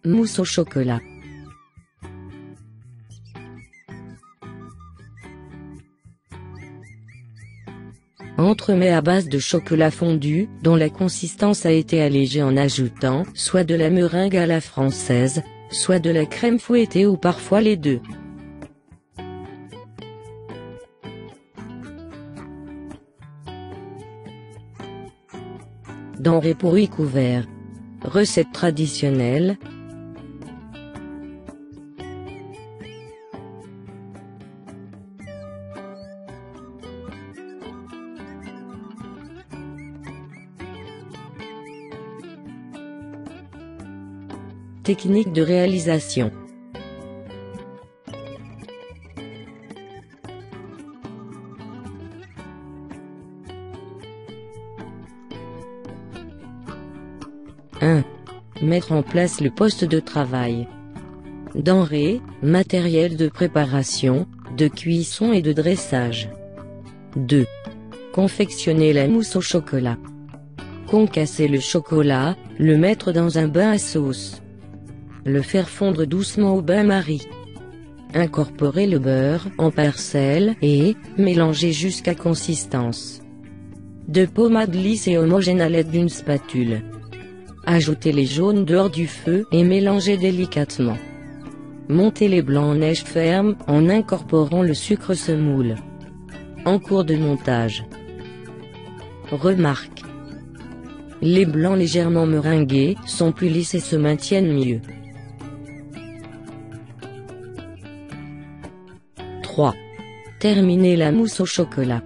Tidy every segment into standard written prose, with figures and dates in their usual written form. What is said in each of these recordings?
Mousse au chocolat. Entremets à base de chocolat fondu, dont la consistance a été allégée en ajoutant soit de la meringue à la française, soit de la crème fouettée ou parfois les deux. Denrées pour y couvert. Recette traditionnelle. Technique de réalisation. Mettre en place le poste de travail. Denrées, matériel de préparation, de cuisson et de dressage. 2. Confectionner la mousse au chocolat. Concasser le chocolat, le mettre dans un bain à sauce. Le faire fondre doucement au bain-marie. Incorporer le beurre en parcelles et mélanger jusqu'à consistance de pommade lisse et homogène à l'aide d'une spatule. Ajouter les jaunes dehors du feu et mélanger délicatement. Monter les blancs en neige ferme en incorporant le sucre semoule. En cours de montage. Remarque. Les blancs légèrement meringués sont plus lisses et se maintiennent mieux. 3. Terminer la mousse au chocolat.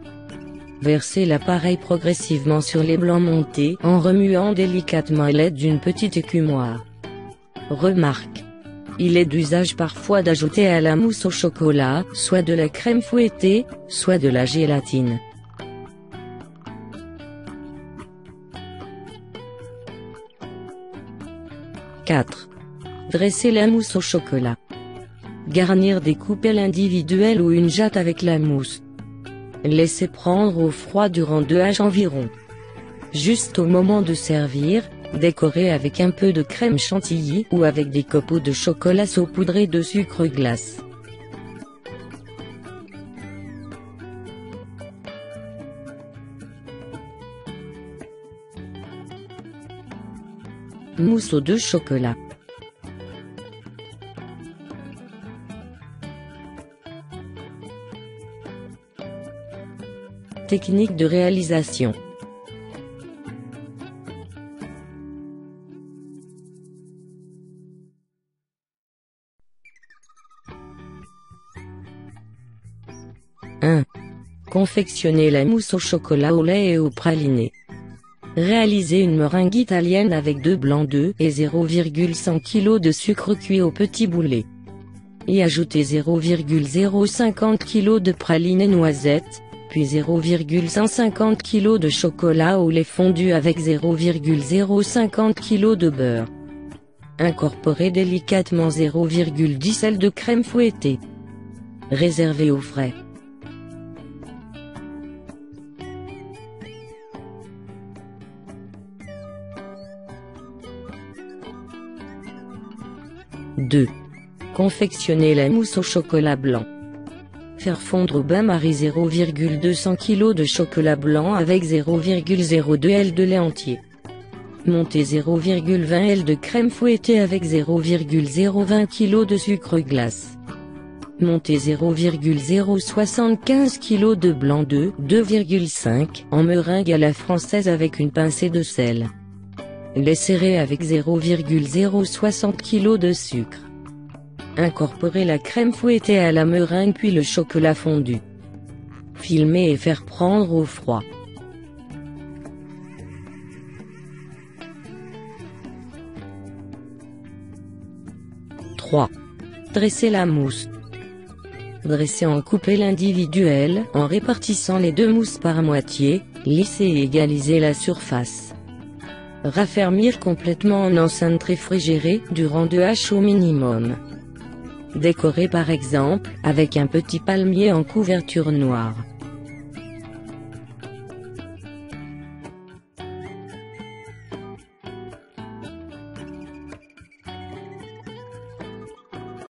Versez l'appareil progressivement sur les blancs montés en remuant délicatement à l'aide d'une petite écumoire. Remarque. Il est d'usage parfois d'ajouter à la mousse au chocolat, soit de la crème fouettée, soit de la gélatine. « 4. Dresser la mousse au chocolat. Garnir des coupelles individuelles ou une jatte avec la mousse. Laissez prendre au froid durant 2 heures environ. Juste au moment de servir, décorer avec un peu de crème chantilly ou avec des copeaux de chocolat saupoudré de sucre glace. Mousse aux 2 chocolats. Technique de réalisation. Confectionner la mousse au chocolat au lait et au praliné. Réaliser une meringue italienne avec 2 blancs d'œufs et 0,5 kg de sucre cuit au petit boulet. Y ajouter 0,050 kg de praliné noisettes, puis 0,150 kg de chocolat au lait fondu avec 0,050 kg de beurre. Incorporer délicatement 0,10 sel de crème fouettée. Réserver au frais. « 2. Confectionner la mousse au chocolat blanc. Faire fondre au bain-marie 0,200 kg de chocolat blanc avec 0,02 L de lait entier. Monter 0,20 L de crème fouettée avec 0,020 kg de sucre glace. Monter 0,075 kg de blanc d'œuf 2,5 en meringue à la française avec une pincée de sel. Les serrer avec 0,060 kg de sucre. Incorporer la crème fouettée à la meringue puis le chocolat fondu. Filmer et faire prendre au froid. « 3. Dresser la mousse. Dresser en coupelles individuelles en répartissant les 2 mousses par moitié, lisser et égaliser la surface. Raffermir complètement en enceinte réfrigérée durant 2 heures au minimum. Décorer par exemple avec un petit palmier en couverture noire.